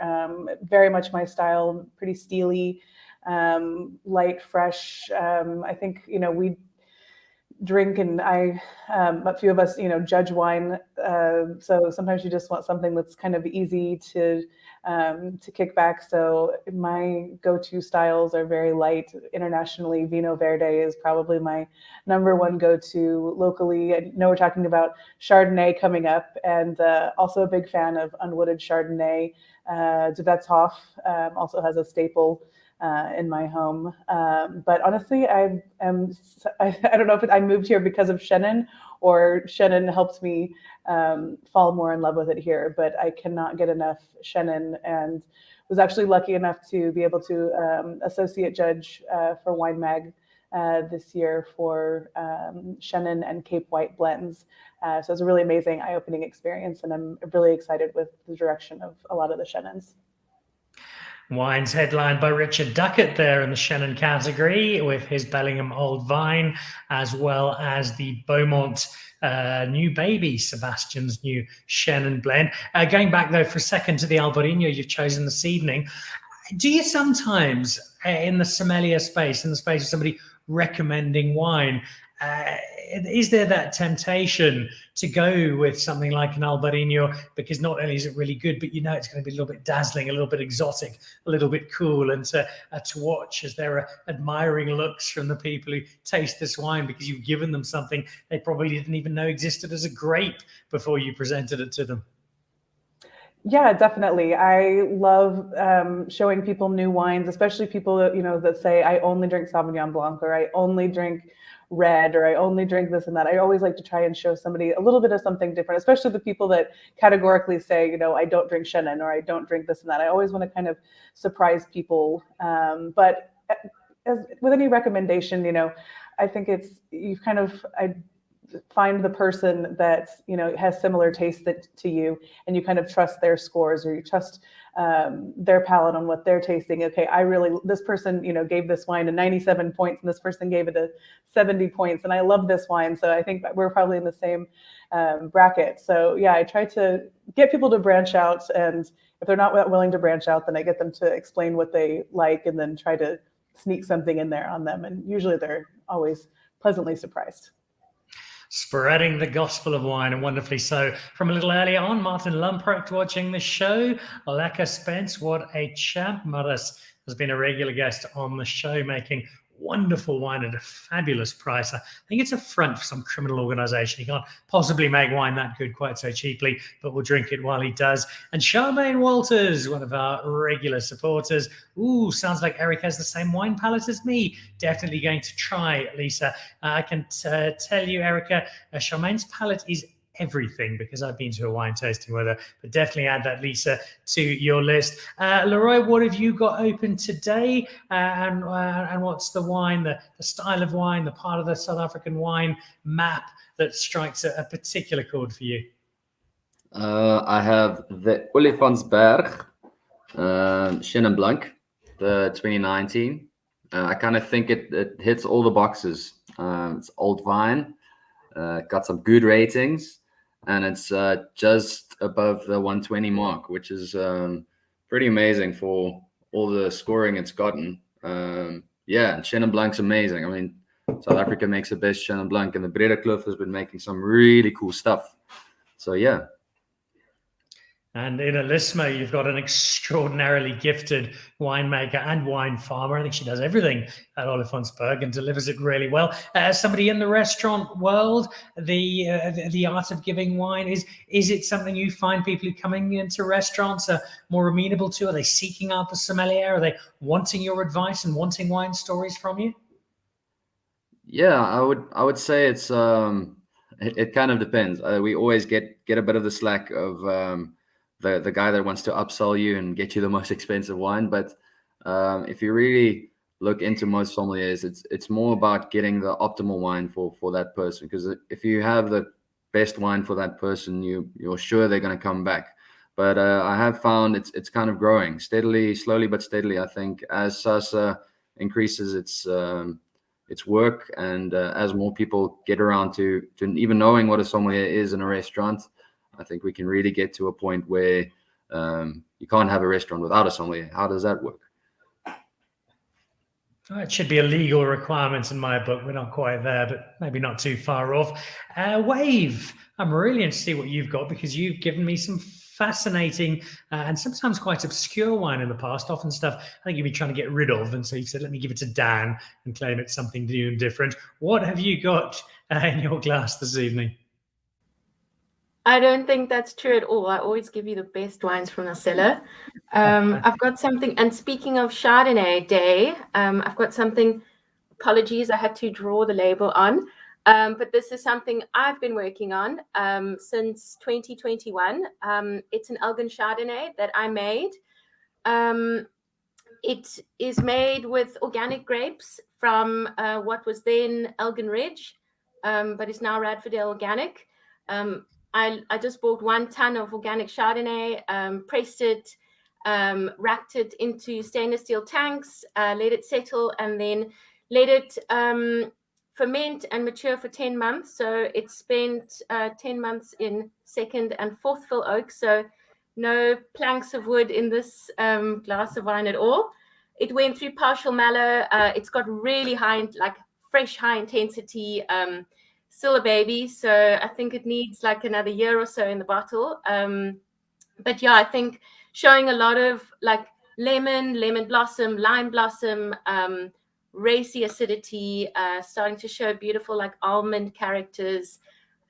Very much my style, pretty steely, light, fresh. I think, we drink, and a few of us, judge wine. So sometimes you just want something that's kind of easy to kick back. So my go-to styles are very light. Internationally, Vino Verde is probably my #1 go-to. Locally, I know we're talking about Chardonnay coming up, and also a big fan of unwooded Chardonnay. De Wetshof also has a staple in my home. But honestly, I don't know if I moved here because of Chenin, or Chenin helped me fall more in love with it here, but I cannot get enough Chenin, and was actually lucky enough to be able to associate judge for Wine Mag this year for Chenin and Cape White blends. So it was a really amazing eye-opening experience, and I'm really excited with the direction of a lot of the Chenins. Wines headlined by Richard Duckett there in the Chenin category with his Bellingham Old Vine, as well as the Beaumont New Baby, Sebastian's new Chenin blend. Going back though for a second to the Albarino you've chosen this evening, do you sometimes in the sommelier space, in the space of somebody recommending wine, is there that temptation to go with something like an Albarino because not only is it really good, but it's going to be a little bit dazzling, a little bit exotic, a little bit cool, and to watch as there are admiring looks from the people who taste this wine because you've given them something they probably didn't even know existed as a grape before you presented it to them? Yeah, definitely. I love showing people new wines, especially people that, that say, I only drink Sauvignon Blanc, or I only drink red, or I only drink this and that. I always like to try and show somebody a little bit of something different, especially the people that categorically say, I don't drink Chenin, or I don't drink this and that. I always want to kind of surprise people. But as with any recommendation, I think find the person that's, has similar taste to you, and you kind of trust their scores, or you trust their palate on what they're tasting. Okay, this person, gave this wine a 97 points, and this person gave it a 70 points, and I love this wine. So I think we're probably in the same bracket. So yeah, I try to get people to branch out, and if they're not willing to branch out, then I get them to explain what they like, and then try to sneak something in there on them. And usually they're always pleasantly surprised. Spreading the gospel of wine, and wonderfully so. From a little earlier on, Martin Lamprecht watching the show. Lekker Spence, what a champ. Maris has been a regular guest on the show, making wonderful wine at a fabulous price. I think it's a front for some criminal organization. He can't possibly make wine that good quite so cheaply, but we'll drink it while he does. And Charmaine Walters, one of our regular supporters. Ooh, sounds like Eric has the same wine palate as me. Definitely going to try, Lisa. I can tell you, Erica, Charmaine's palate is everything, because I've been to a wine tasting with her, but definitely add that, Lisa, to your list. Leroy, what have you got open today? And what's the wine, the style of wine, the part of the South African wine map that strikes a particular chord for you? I have the Olifantsberg Chenin Blanc, the 2019. I kind of think it hits all the boxes. It's old vine, got some good ratings, and it's just above the 120 mark, which is pretty amazing for all the scoring it's gotten. Yeah, Chenin Blanc's amazing. I mean, South Africa makes the best Chenin Blanc, and the Breda Kloof has been making some really cool stuff. So yeah. And in Elisma, you've got an extraordinarily gifted winemaker and wine farmer. I think she does everything at Olifantsberg and delivers it really well. As somebody in the restaurant world, the art of giving wine, is it something you find people who coming into restaurants are more amenable to? Are they seeking out the sommelier? Are they wanting your advice and wanting wine stories from you? Yeah, I would say it's it kind of depends. We always get a bit of the slack of the guy that wants to upsell you and get you the most expensive wine. But if you really look into most sommeliers, it's more about getting the optimal wine for that person. Because if you have the best wine for that person, you're sure they're going to come back. But I have found it's kind of growing steadily, slowly but steadily. I think as SASA increases its work, and as more people get around to even knowing what a sommelier is in a restaurant, I think we can really get to a point where you can't have a restaurant without a sommelier. How does that work? It should be a legal requirement in my book. We're not quite there, but maybe not too far off. Wayve, I'm really interested to see what you've got, because you've given me some fascinating and sometimes quite obscure wine in the past, often stuff I think you've been trying to get rid of. And so you said, let me give it to Dan and claim it's something new and different. What have you got in your glass this evening? I don't think that's true at all. I always give you the best wines from the cellar. I've got something, and speaking of Chardonnay Day, I've got something, apologies, I had to draw the label on, but this is something I've been working on since 2021. It's an Elgin Chardonnay that I made. It is made with organic grapes from what was then Elgin Ridge, but is now Radfordale Organic. I just bought 1 ton of organic Chardonnay, pressed it, racked it into stainless steel tanks, let it settle, and then let it ferment and mature for 10 months. So it spent 10 months in 2nd and 4th fill oak. So no planks of wood in this glass of wine at all. It went through partial mallow. It's got really high, like fresh, high intensity, still a baby, so I think it needs like another year or so in the bottle. But yeah, I think showing a lot of like lemon blossom, lime blossom, racy acidity, starting to show beautiful like almond characters.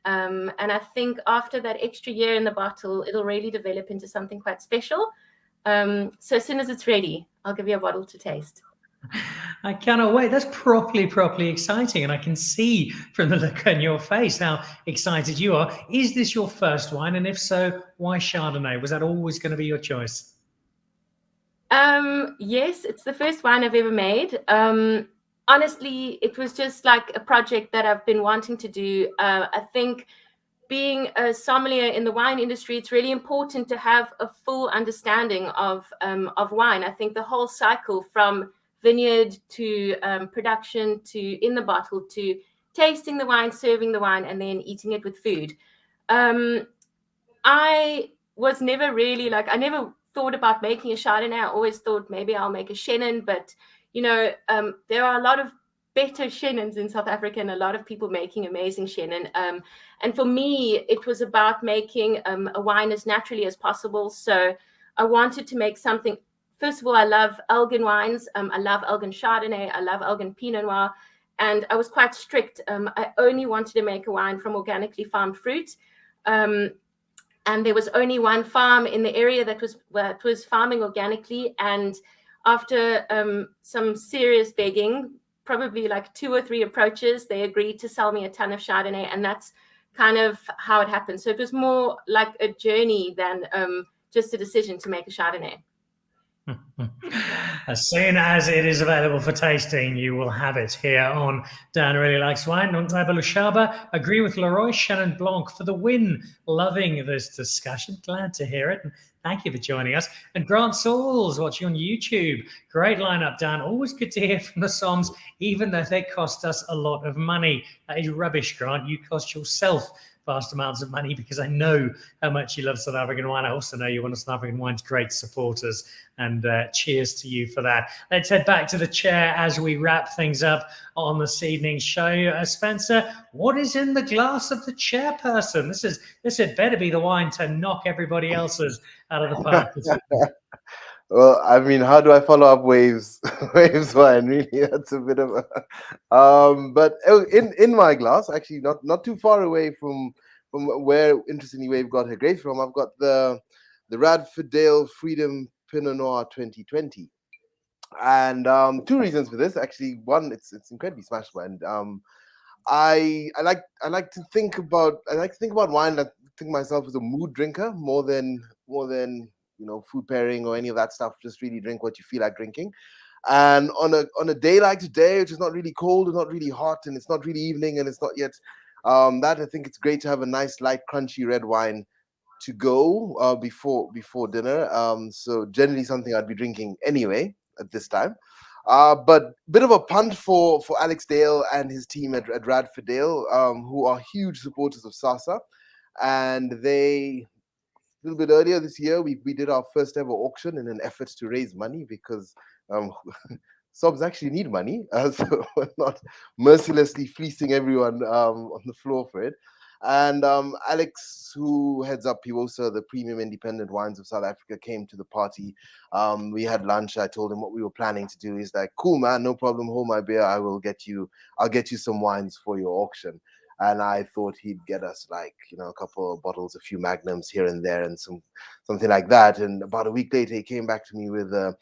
And I think after that extra year in the bottle, it'll really develop into something quite special. So as soon as it's ready, I'll give you a bottle to taste. I cannot wait. That's properly exciting. And I can see from the look on your face how excited you are. Is this your first wine? And if so, why Chardonnay? Was that always going to be your choice? Yes, it's the first wine I've ever made. honestly, it was just like a project that I've been wanting to do. I think being a sommelier in the wine industry, it's really important to have a full understanding of wine. I think the whole cycle from vineyard to production to in the bottle to tasting the wine, serving the wine, and then eating it with food. I was never really I never thought about making a Chardonnay. I always thought maybe I'll make a Chenin, but there are a lot of better Chenins in South Africa and a lot of people making amazing Chenin. And for me, it was about making a wine as naturally as possible. So I wanted to make something. First of all, I love Elgin wines. I love Elgin Chardonnay. I love Elgin Pinot Noir. And I was quite strict. I only wanted to make a wine from organically farmed fruit. And there was only one farm in the area that was farming organically. And after some serious begging, probably like 2 or 3 approaches, they agreed to sell me a ton of Chardonnay. And that's kind of how it happened. So it was more like a journey than just a decision to make a Chardonnay. As soon as it is available for tasting, you will have it here on Dan Really Likes Wine. Untitled Chapter, agree with Leroy Chenin Blanc for the win. Loving this discussion. Glad to hear it. And thank you for joining us. And Grant Sauls watching on YouTube. Great lineup, Dan. Always good to hear from the Soms, even though they cost us a lot of money. That is rubbish, Grant. You cost yourself vast amounts of money, because I know how much you love South African wine. I also know you're one of South African wine's great supporters, and cheers to you for that. Let's head back to the chair as we wrap things up on this evening's show. Spencer, what is in the glass of the chairperson? This had better be the wine to knock everybody else's out of the park. Well, I mean, how do I follow up Wayve's wine? Really, that's a bit of a. But in my glass, actually, not too far away from where, interestingly, Wayve got her grapes from. I've got the Radfordale Freedom Pinot Noir 2020, and 2 reasons for this. Actually, one, it's incredibly smashable, and I like to think about wine. I think myself as a mood drinker more than food pairing or any of that stuff. Just really drink what you feel like drinking. And on a day like today, which is not really cold and not really hot, and it's not really evening and it's not yet that, I think it's great to have a nice light crunchy red wine to go before dinner. So generally something I'd be drinking anyway at this time. But bit of a punt for Alex Dale and his team at Radfordale, who are huge supporters of SASA, and they. A little bit earlier this year, we did our first ever auction in an effort to raise money, because Sobs actually need money, so we're not mercilessly fleecing everyone on the floor for it. And Alex, who heads up PIWOSA, the Premium Independent Wines of South Africa, came to the party. We had lunch. I told him what we were planning to do. He's like, "Cool, man, no problem. Hold my beer. I'll get you some wines for your auction." And I thought he'd get us a couple of bottles, a few magnums here and there, and something like that. And about a week later, he came back to me with a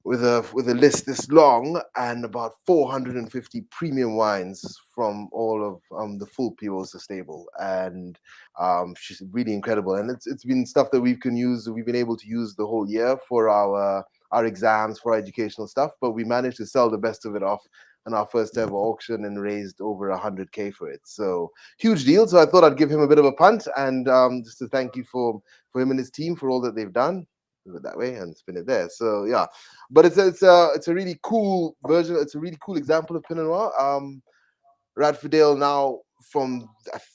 list this long and about 450 premium wines from all of the full PIWOSA stable, and she's really incredible. And it's been stuff that we've been able to use the whole year for our exams, for our educational stuff. But we managed to sell the best of it off in our first ever auction and raised over 100K for it. So huge deal. So I thought I'd give him a bit of a punt, and just to thank you for him and his team for all that they've done. Do it that way and spin it there. So yeah, but it's a really cool version. It's a really cool example of Pinot Noir. Radfordale now, from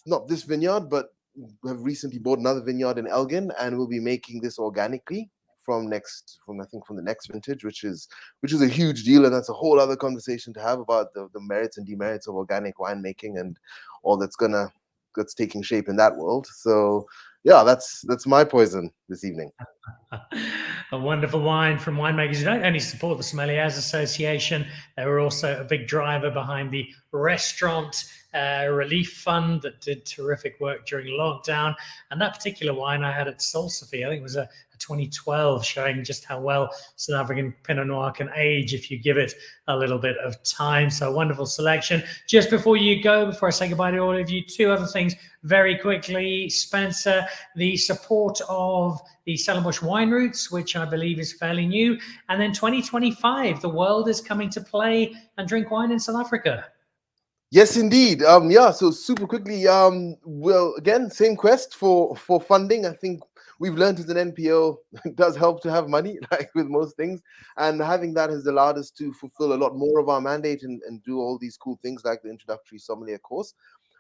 not this vineyard, but have recently bought another vineyard in Elgin, and we'll be making this organically from the next vintage, which is a huge deal. And that's a whole other conversation to have about the merits and demerits of organic winemaking and all that's taking shape in that world. So yeah, that's my poison this evening. A wonderful wine from winemakers who don't only support the Sommeliers Association, they were also a big driver behind the restaurant relief fund that did terrific work during lockdown. And that particular wine I had at Solsophy, I think it was a 2012, showing just how well South African Pinot Noir can age if you give it a little bit of time. So wonderful selection. Just before you go, before I say goodbye to all of you, two other things very quickly. Spencer, the support of the Stellenbosch wine routes, which I believe is fairly new. And then 2025, the world is coming to play and drink wine in South Africa. Yes, indeed. Yeah, so super quickly, well, again, same quest for funding. I think we've learned as an NPO, it does help to have money, like with most things. And having that has allowed us to fulfill a lot more of our mandate and do all these cool things like the introductory sommelier course.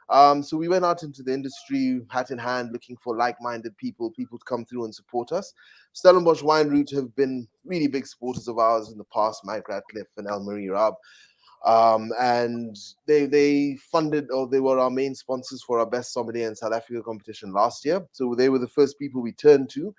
So we went out into the industry, hat in hand, looking for like-minded people to come through and support us. Stellenbosch Wine Route have been really big supporters of ours in the past, Mike Ratcliffe and Elmarie Raab. And they funded, or they were our main sponsors for our Best Sommelier in South Africa competition last year. So they were the first people we turned to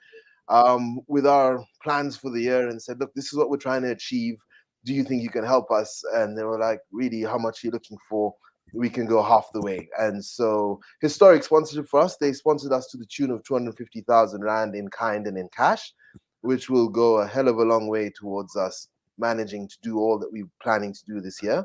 with our plans for the year and said, look, this is what we're trying to achieve. Do you think you can help us? And they were like, really, how much are you looking for? We can go half the way. And so historic sponsorship for us, they sponsored us to the tune of 250,000 Rand in kind and in cash, which will go a hell of a long way towards us managing to do all that we're planning to do this year.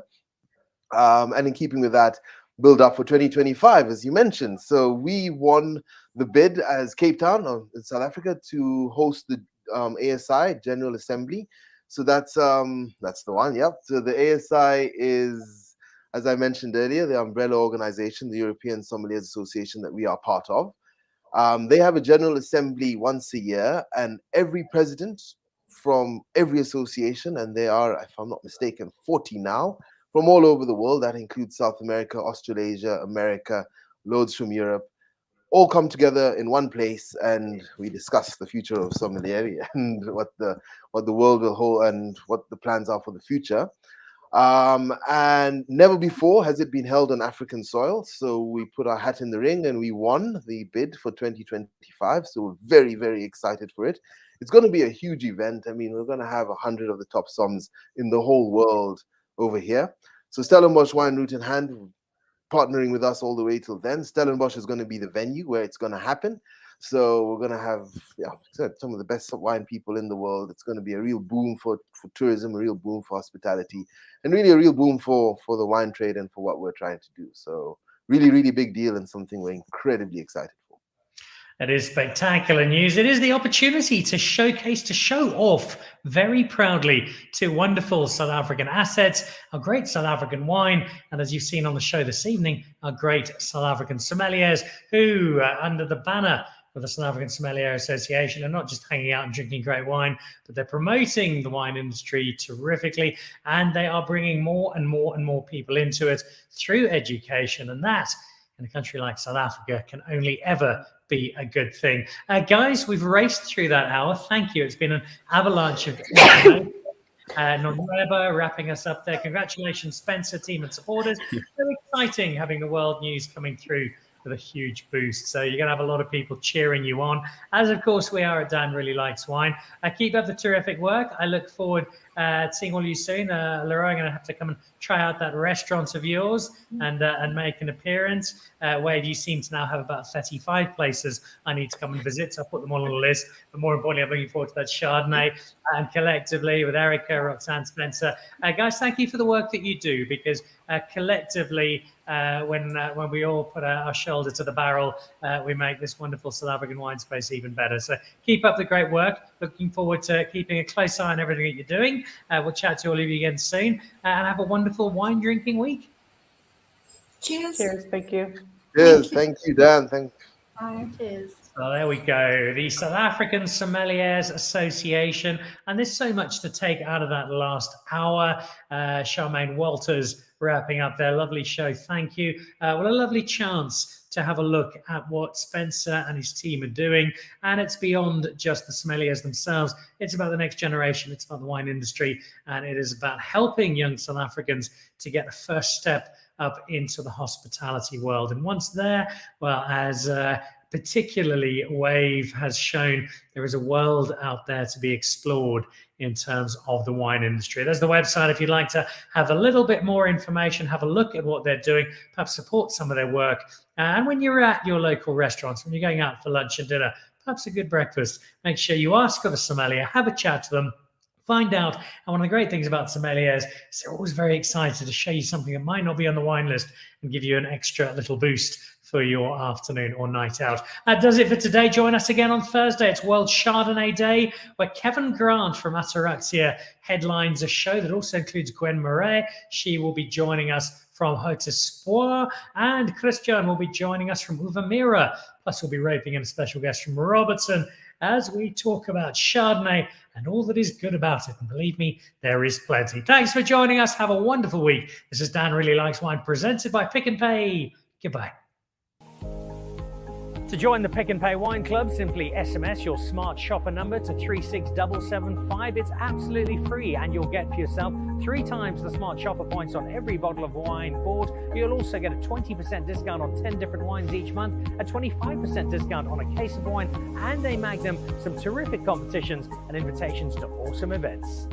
And in keeping with that, build up for 2025, as you mentioned. So we won the bid as Cape Town in South Africa to host the ASI General Assembly. So that's the one, yep. So the ASI is, as I mentioned earlier, the umbrella organization, the European Sommeliers Association that we are part of. They have a General Assembly once a year, and every president from every association, and they are, if I'm not mistaken, 40 now, from all over the world. That includes South America, Australasia, America, loads from Europe, all come together in one place, and we discuss the future of sommelier and what the world will hold and what the plans are for the future. And never before has it been held on African soil. So we put our hat in the ring and we won the bid for 2025. So we're very, very excited for it. It's going to be a huge event. I mean, we're going to have 100 of the top somms in the whole world over here. So Stellenbosch Wine Route in hand, partnering with us all the way till then. Stellenbosch is going to be the venue where it's going to happen. So we're going to have some of the best wine people in the world. It's going to be a real boom for tourism, a real boom for hospitality, and really a real boom for the wine trade and for what we're trying to do. So really, really big deal and something we're incredibly excited for. It is spectacular news. It is the opportunity to showcase, to show off very proudly to wonderful South African assets, a great South African wine, and as you've seen on the show this evening, our great South African sommeliers who, under the banner of the South African Sommelier Association, are not just hanging out and drinking great wine, but they're promoting the wine industry terrifically, and they are bringing more and more and more people into it through education, and that, in a country like South Africa, can only ever be a good thing. Guys, we've raced through that hour. Thank you. It's been an avalanche of Noreba wrapping us up there. Congratulations, Spencer, team and supporters. Very exciting having the world news coming through with a huge boost. So you're going to have a lot of people cheering you on, as of course we are at Dan Really Likes Wine. Keep up the terrific work. I look forward to seeing all of you soon. Leroy, I'm going to have to come and try out that restaurant of yours and make an appearance. Wayve, you seem to now have about 35 places I need to come and visit, so I'll put them all on the list. But more importantly, I'm looking forward to that Chardonnay and collectively with Erica, Roxanne, Spencer. Guys, thank you for the work that you do, because collectively, when we all put our shoulder to the barrel, we make this wonderful South African wine space even better. So keep up the great work. Looking forward to keeping a close eye on everything that you're doing. We'll chat to all of you again soon, and have a wonderful wine drinking week. Cheers. Cheers. Thank you. Cheers. Thank you, Dan. Thank you. Bye. Cheers. So there we go, the South African Sommeliers Association. And there's so much to take out of that last hour. Charmaine Walters wrapping up their lovely show. Thank you. What a lovely chance to have a look at what Spencer and his team are doing. And it's beyond just the sommeliers themselves. It's about the next generation. It's about the wine industry. And it is about helping young South Africans to get the first step up into the hospitality world. And once there, well, as particularly Wayve has shown there is a world out there to be explored in terms of the wine industry. There's the website if you'd like to have a little bit more information, have a look at what they're doing, perhaps support some of their work. And when you're at your local restaurants, when you're going out for lunch and dinner, perhaps a good breakfast, make sure you ask for the sommelier, have a chat to them, find out. And one of the great things about sommeliers is they're always very excited to show you something that might not be on the wine list and give you an extra little boost for your afternoon or night out. That does it for today. Join us again on Thursday. It's World Chardonnay Day, where Kevin Grant from Ataraxia headlines a show that also includes Gwen Murray. She will be joining us from Haute Espoir, and Christian will be joining us from Uvamira. Plus, we'll be roping in a special guest from Robertson as we talk about Chardonnay and all that is good about it. And believe me, there is plenty. Thanks for joining us. Have a wonderful week. This is Dan Really Likes Wine, presented by Pick and Pay. Goodbye. To join the Pick and Pay Wine Club, simply SMS your smart shopper number to 36775. It's absolutely free, and you'll get for yourself 3 times the smart shopper points on every bottle of wine bought. You'll also get a 20% discount on 10 different wines each month, a 25% discount on a case of wine, and a Magnum, some terrific competitions and invitations to awesome events.